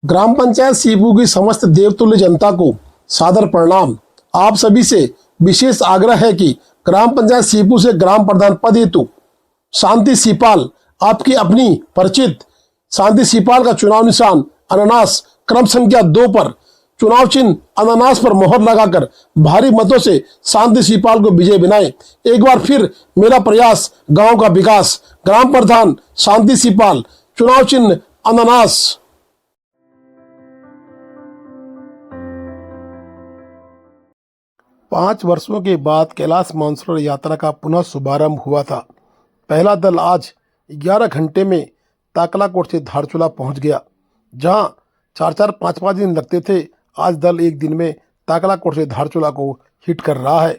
ग्राम पंचायत सीपू की समस्त देवतुल्य जनता को सादर प्रणाम। आप सभी से विशेष आग्रह है कि ग्राम पंचायत सीपू से ग्राम प्रधान पद हेतु शांति सीपाल आपकी अपनी परिचित शांति सीपाल का चुनाव निशान अनानास क्रम संख्या 2 पर चुनाव चिन्ह अनानास पर मोहर लगाकर भारी मतों से शांति सीपाल को विजय बनाए। एक बार फिर मेरा प्रयास गांव का विकास। ग्राम प्रधान शांति सीपाल, चुनाव चिन्ह अनानास। 5 वर्षों के बाद कैलाश मानसरोवर यात्रा का पुनः शुभारंभ हुआ था। पहला दल आज 11 घंटे में ताकलाकोट से धारचूला पहुंच गया। जहां 4-4, 5-5 दिन लगते थे, आज दल एक दिन में ताकलाकोट से धारचूला को हिट कर रहा है।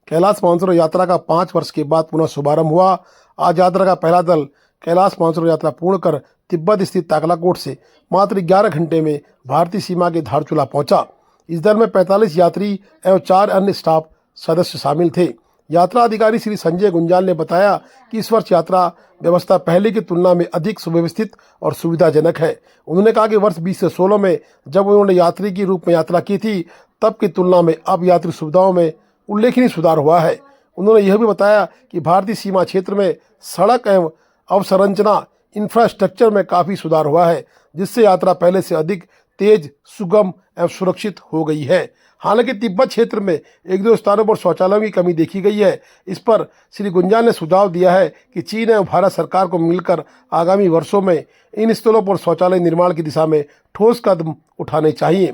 कैलाश मानसरोवर यात्रा का 5 वर्ष के बाद पुनः शुभारंभ हुआ। आज यात्रा का पहला दल कैलाश मानसरोवर यात्रा पूर्ण कर तिब्बत स्थित ताकलाकोट से मात्र 11 घंटे में भारतीय सीमा के धारचूला पहुंचा। इस दल में 45 यात्री एवं 4 अन्य स्टाफ सदस्य शामिल थे। यात्रा अधिकारी श्री संजय गुंजाल ने बताया कि इस वर्ष यात्रा व्यवस्था पहले की तुलना में अधिक सुव्यवस्थित और सुविधाजनक है। उन्होंने कहा कि वर्ष 20 से 16 में जब उन्होंने यात्री के रूप में यात्रा की थी, तब की तुलना में अब यात्री सुविधाओं में उल्लेखनीय सुधार हुआ है। उन्होंने यह भी बताया कि भारतीय सीमा क्षेत्र में सड़क एवं अवसंरचना इंफ्रास्ट्रक्चर में काफ़ी सुधार हुआ है, जिससे यात्रा पहले से अधिक तेज, सुगम एवं सुरक्षित हो गई है। हालांकि तिब्बत क्षेत्र में 1-2 स्थानों पर शौचालयों की कमी देखी गई है। इस पर श्री गुंजाल ने सुझाव दिया है कि चीन एवं भारत सरकार को मिलकर आगामी वर्षों में इन स्थलों पर शौचालय निर्माण की दिशा में ठोस कदम उठाने चाहिए।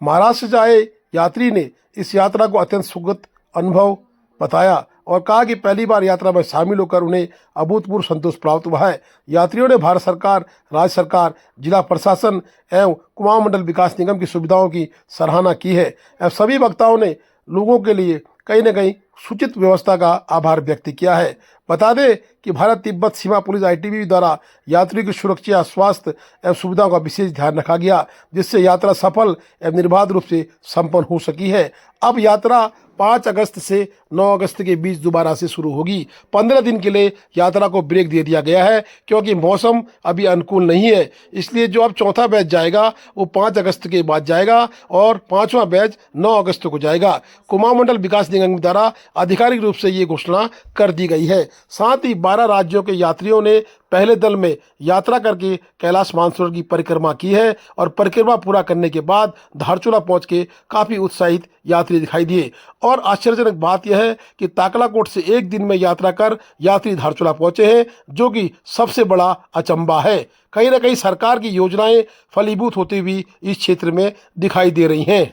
महाराष्ट्र से आए यात्री ने इस यात्रा को अत्यंत सुखद अनुभव बताया और कहा कि पहली बार यात्रा में शामिल होकर उन्हें अभूतपूर्व संतोष प्राप्त हुआ है। यात्रियों ने भारत सरकार, राज्य सरकार, जिला प्रशासन एवं कुमाऊं मंडल विकास निगम की सुविधाओं की सराहना की है एवं सभी वक्ताओं ने लोगों के लिए कहीं न कहीं सूचित व्यवस्था का आभार व्यक्त किया है। बता दें कि भारत तिब्बत सीमा पुलिस ITBP द्वारा यात्रियों की सुरक्षा, स्वास्थ्य एवं सुविधाओं का विशेष ध्यान रखा गया, जिससे यात्रा सफल एवं निर्बाध रूप से संपन्न हो सकी है। अब यात्रा 5 अगस्त से 9 अगस्त के बीच दोबारा से शुरू होगी। 15 दिन के लिए यात्रा को ब्रेक दे दिया गया है, क्योंकि मौसम अभी अनुकूल नहीं है। इसलिए जो अब चौथा बैच जाएगा वो 5 अगस्त के बाद जाएगा और 5वां बैच 9 अगस्त को जाएगा। कुमाऊं मंडल विकास निगम द्वारा आधिकारिक रूप से ये घोषणा कर दी गई है। साथ ही 12 राज्यों के यात्रियों ने पहले दल में यात्रा करके कैलाश मानसरोवर की परिक्रमा की है और परिक्रमा पूरा करने के बाद धारचूला पहुंच के काफ़ी उत्साहित यात्री दिखाई दिए। और आश्चर्यजनक बात यह है कि ताकलाकोट से एक दिन में यात्रा कर यात्री धारचूला पहुंचे हैं, जो कि सबसे बड़ा अचंबा है। कहीं ना कहीं सरकार की योजनाएं फलीभूत होती हुई इस क्षेत्र में दिखाई दे रही हैं।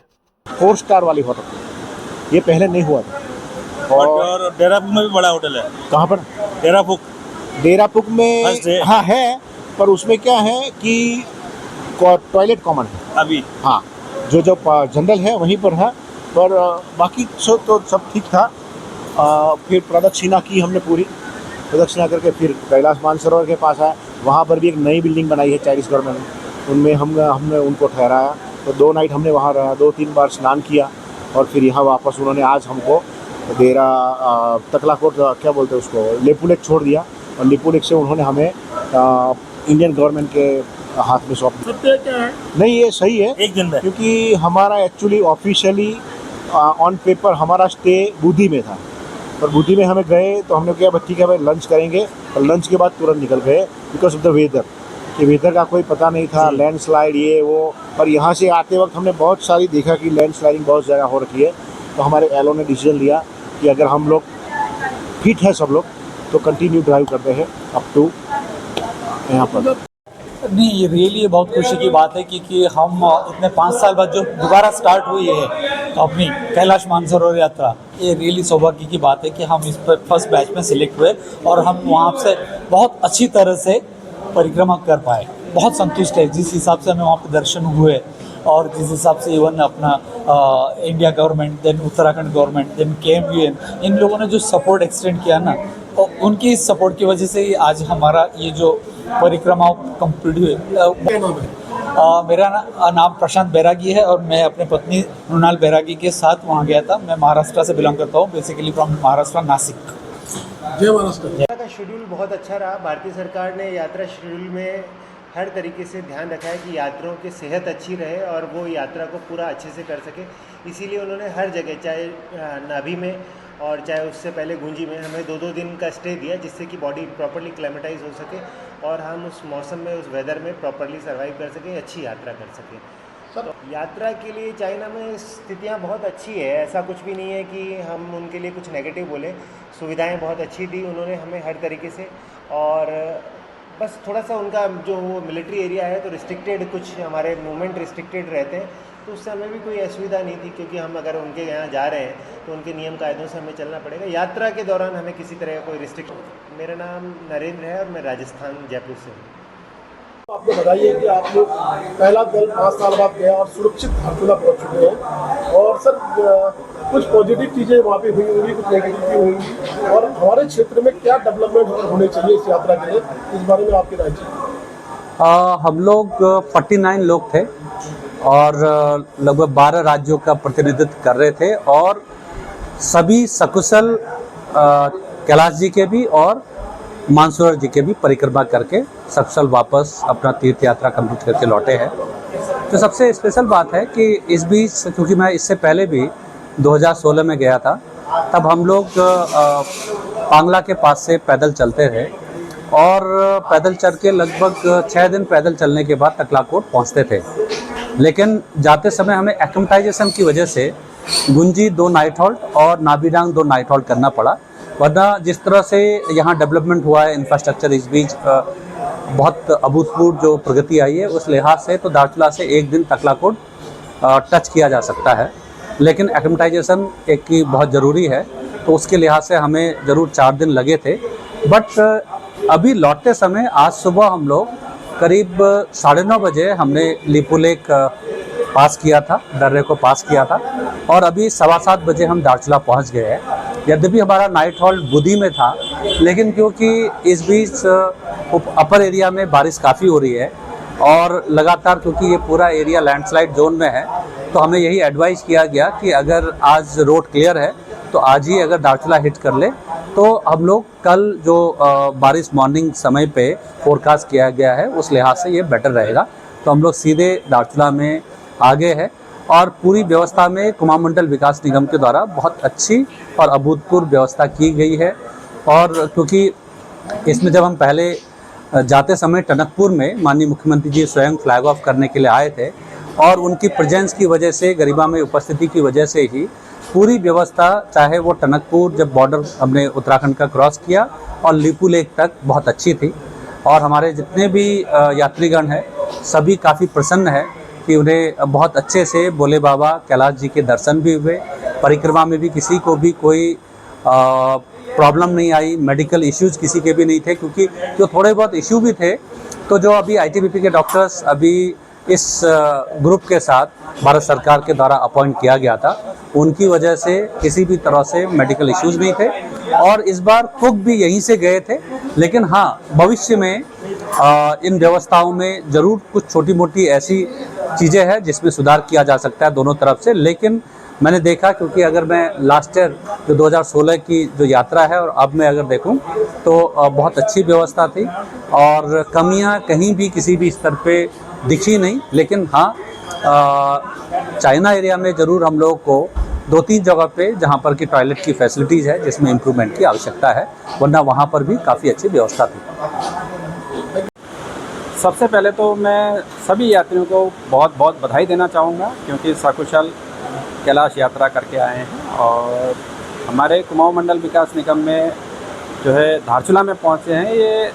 4 स्टार वाली होटल ये पहले नहीं हुआ था। और डेरापुक में भी बड़ा होटल है। कहाँ पर? डेरापुक में हाँ है, पर उसमें क्या है कि टॉयलेट कॉमन है अभी। हाँ, जो जनरल है वहीं पर है, पर बाकी तो सब ठीक था। फिर प्रदक्षिणा की हमने, पूरी प्रदक्षिणा करके फिर कैलाश मानसरोवर के पास आया। वहाँ पर भी एक नई बिल्डिंग बनाई है छत्तीसगढ़ में, उनमें हमने उनको ठहराया। तो 2 नाइट हमने वहाँ रहा, 2-3 बार स्नान किया और फिर यहाँ वापस उन्होंने आज हमको डेरा तकलाकोट क्या बोलते हैं उसको, लेपुलेक छोड़ दिया और लेपुलेक से उन्होंने हमें इंडियन गवर्नमेंट के हाथ में सौंप दिया। क्या है? नहीं, ये सही है एक दिन में, क्योंकि हमारा एक्चुअली ऑफिशियली ऑन पेपर हमारा स्टे बुद्धि में था, पर बुद्धि में हमें गए तो हमने क्या, ठीक है भाई लंच करेंगे, और लंच के बाद तुरंत निकल गए बिकॉज ऑफ द वेदर। कि वेदर का कोई पता नहीं था, लैंडस्लाइड ये वो। और यहाँ से आते वक्त हमने बहुत सारी देखा कि लैंडस्लाइडिंग बहुत जगह हो रखी है। तो हमारे एलओ ने डिसीजन लिया कि अगर हम लोग फिट है सब लोग तो कंटिन्यू ड्राइव करते हैं अप टू यहाँ पर। नहीं, ये रियली बहुत खुशी की बात है कि हम इतने 5 साल बाद जो दोबारा स्टार्ट हुई है तो अपनी कैलाश मानसरोवर यात्रा, ये रियली सौभाग्य की बात है कि हम इस पर फर्स्ट बैच में सिलेक्ट हुए और हम वहाँ से बहुत अच्छी तरह से परिक्रमा कर पाए। बहुत संतुष्ट है जिस हिसाब से हमें वहाँ पर दर्शन हुए और जिस हिसाब से इवन अपना India government, then Uttarakhand government, then KMUN, इन लोगों ने जो सपोर्ट एक्सटेंड किया ना, तो उनकी इस सपोर्ट की वजह से ही आज हमारा ये जो परिक्रमा कंप्लीट हुई। मेरा नाम प्रशांत बैरागी है और मैं अपने पत्नी मृणाल बैरागी के साथ वहाँ गया था। मैं महाराष्ट्र से बिलोंग करता हूँ, बेसिकली फ्रॉम महाराष्ट्र, नासिक। जय महाराष्ट्र। यात्रा का शेड्यूल बहुत अच्छा रहा। भारतीय सरकार ने यात्रा शेड्यूल में हर तरीके से ध्यान रखा है कि यात्रियों की सेहत अच्छी रहे और वो यात्रा को पूरा अच्छे से कर सके। इसीलिए उन्होंने हर जगह, चाहे नाभि में और चाहे उससे पहले गुंजी में, हमें 2-2 दिन का स्टे दिया, जिससे कि बॉडी प्रॉपर्ली क्लेमेटाइज हो सके और हम उस मौसम में, उस वेदर में प्रॉपर्ली सर्वाइव कर सकें, अच्छी यात्रा कर सकें। तो यात्रा के लिए चाइना में स्थितियाँ बहुत अच्छी है, ऐसा कुछ भी नहीं है कि हम उनके लिए कुछ नेगेटिव बोलें। सुविधाएं बहुत अच्छी दी उन्होंने हमें हर तरीके से, और बस थोड़ा सा उनका जो वो मिलिट्री एरिया है तो रिस्ट्रिक्टेड, कुछ हमारे मूवमेंट रिस्ट्रिक्टेड रहते हैं, तो उससे हमें भी कोई असुविधा नहीं थी, क्योंकि हम अगर उनके यहाँ जा रहे हैं तो उनके नियम कायदों से हमें चलना पड़ेगा। यात्रा के दौरान हमें किसी तरह का कोई रिस्ट्रिक्शन। मेरा नाम नरेंद्र है और मैं राजस्थान जयपुर से हूँ। आपको बताइए कि आप लोग पहला दल 5 साल बाद गया और सुरक्षित धारचूला पहुंच चुके हैं, और सर कुछ पॉजिटिव चीज़ें वहाँ पे हुई होंगी, कुछ नेगेटिव भी होंगी, और हमारे क्षेत्र में क्या डेवलपमेंट होने चाहिए इस यात्रा के लिए, इस बारे में आपकी राय चाहिए। हम लोग 49 लोग थे और लगभग 12 राज्यों का प्रतिनिधित्व कर रहे थे, और सभी सकुशल कैलाश जी के भी और मानसरोवर जी के भी परिक्रमा करके सकुशल वापस अपना तीर्थ यात्रा कंप्लीट करके लौटे हैं। तो सबसे स्पेशल बात है कि इस बीच, क्योंकि मैं इससे पहले भी 2016 में गया था, तब हम लोग पांगला के पास से पैदल चलते रहे, और पैदल चल के लगभग 6 दिन पैदल चलने के बाद तकलाकोट पहुंचते थे। लेकिन जाते समय हमें एक्लिमेटाइजेशन की वजह से गुंजी 2 नाइट हॉल्ट और नाबीडांग 2 नाइट हॉल्ट करना पड़ा, वरना जिस तरह से यहाँ डेवलपमेंट हुआ है इंफ्रास्ट्रक्चर, इस बीच बहुत अभूतपूर्व जो प्रगति आई है, उस लिहाज से तो धारचूला से एक दिन तकलाकोट टच किया जा सकता है। लेकिन एक्लिमेटाइजेशन एक की बहुत ज़रूरी है, तो उसके लिहाज से हमें ज़रूर 4 दिन लगे थे। बट अभी लौटते समय आज सुबह हम लोग करीब 9:30 बजे हमने लिपू लेक पास किया था, दर्रे को पास किया था, और अभी 7:15 बजे हम धारचूला पहुंच गए हैं। यद्यपि हमारा नाइट हॉल्ट बुधी में था, लेकिन क्योंकि इस बीच अपर एरिया में बारिश काफ़ी हो रही है और लगातार, क्योंकि ये पूरा एरिया लैंडस्लाइड जोन में है, तो हमें यही एडवाइस किया गया कि अगर आज रोड क्लियर है तो आज ही अगर धारचूला हिट कर ले, तो हम लोग कल जो बारिश मॉर्निंग समय पे फोरकास्ट किया गया है उस लिहाज से ये बेटर रहेगा। तो हम लोग सीधे धारचूला में आ गए हैं, और पूरी व्यवस्था में कुमाऊं मंडल विकास निगम के द्वारा बहुत अच्छी और अभूतपूर्व व्यवस्था की गई है। और क्योंकि इसमें जब हम पहले जाते समय टनकपुर में माननीय मुख्यमंत्री जी स्वयं फ्लैग ऑफ करने के लिए आए थे, और उनकी प्रेजेंस की वजह से, गरिमा में उपस्थिति की वजह से ही पूरी व्यवस्था, चाहे वो टनकपुर जब बॉर्डर हमने उत्तराखंड का क्रॉस किया और लिपू लेक तक, बहुत अच्छी थी। और हमारे जितने भी यात्रीगण हैं सभी काफ़ी प्रसन्न हैं कि उन्हें बहुत अच्छे से भोले बाबा कैलाश जी के दर्शन भी हुए, परिक्रमा में भी किसी को भी कोई प्रॉब्लम नहीं आई, मेडिकल इश्यूज किसी के भी नहीं थे, क्योंकि जो थोड़े बहुत इशू भी थे, तो जो अभी ITBP के डॉक्टर्स अभी इस ग्रुप के साथ भारत सरकार के द्वारा अपॉइंट किया गया था, उनकी वजह से किसी भी तरह से मेडिकल इश्यूज नहीं थे, और इस बार कुक भी यहीं से गए थे। लेकिन हाँ, भविष्य में इन व्यवस्थाओं में ज़रूर कुछ छोटी मोटी ऐसी चीज़ें हैं जिसमें सुधार किया जा सकता है दोनों तरफ से। लेकिन मैंने देखा, क्योंकि अगर मैं लास्ट ईयर जो 2016 की जो यात्रा है और अब मैं अगर देखूं, तो बहुत अच्छी व्यवस्था थी और कमियां कहीं भी किसी भी स्तर पे दिखी नहीं। लेकिन हाँ, चाइना एरिया में ज़रूर हम लोगों को 2-3 जगह पे जहाँ पर कि टॉयलेट की फैसिलिटीज़ है जिसमें इम्प्रूवमेंट की आवश्यकता है, वरना वहाँ पर भी काफ़ी अच्छी व्यवस्था थी। सबसे पहले तो मैं सभी यात्रियों को बहुत बहुत बधाई देना चाहूँगा, क्योंकि सकुशल कैलाश यात्रा करके आए हैं, और हमारे कुमाऊं मंडल विकास निगम में जो है धारचूला में पहुँचे हैं। ये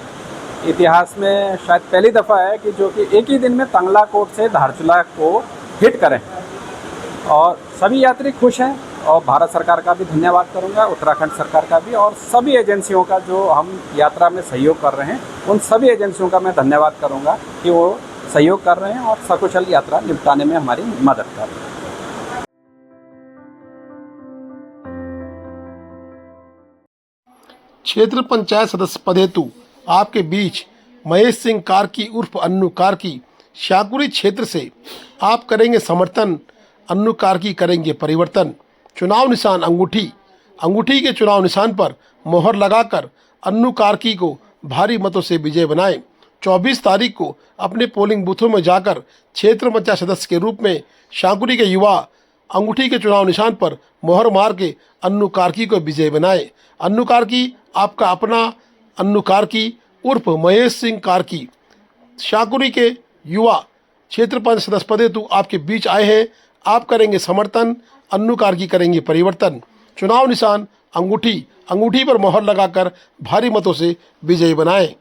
इतिहास में शायद पहली दफ़ा है कि जो कि एक ही दिन में तंगलाकोट से धारचूला को हिट करें, और सभी यात्री खुश हैं। और भारत सरकार का भी धन्यवाद करूंगा, उत्तराखंड सरकार का भी, और सभी एजेंसियों का जो हम यात्रा में सहयोग कर रहे हैं, उन सभी एजेंसियों का मैं धन्यवाद करूंगा कि वो सहयोग कर रहे हैं और सकुशल यात्रा निपटाने में हमारी मदद कर रहे हैं। क्षेत्र पंचायत सदस्य पद हेतु आपके बीच महेश सिंह कार्की उर्फ अन्नू कार्की शाहपुरी क्षेत्र से आप करेंगे समर्थन, अन्नू कार्की करेंगे परिवर्तन। चुनाव निशान अंगूठी, अंगूठी के चुनाव निशान पर मोहर लगाकर अन्नू कार्की को भारी मतों से विजय बनाएं। 24 तारीख को अपने पोलिंग बूथों में जाकर क्षेत्र पंचायत सदस्य के रूप में शांकुरी के युवा अंगूठी के चुनाव निशान पर मोहर मार के अन्नू कार्की को विजय बनाए। अन्नू कार्की आपका अपना अन्नू कार्की उर्फ महेश सिंह कार्की शांकुरी के युवा क्षेत्र पंचायत सदस्य पद हेतु आपके बीच आए हैं। आप करेंगे समर्थन, अन्नू कार्की करेंगे परिवर्तन। चुनाव निशान अंगूठी, अंगूठी पर मोहर लगाकर भारी मतों से विजयी बनाएं।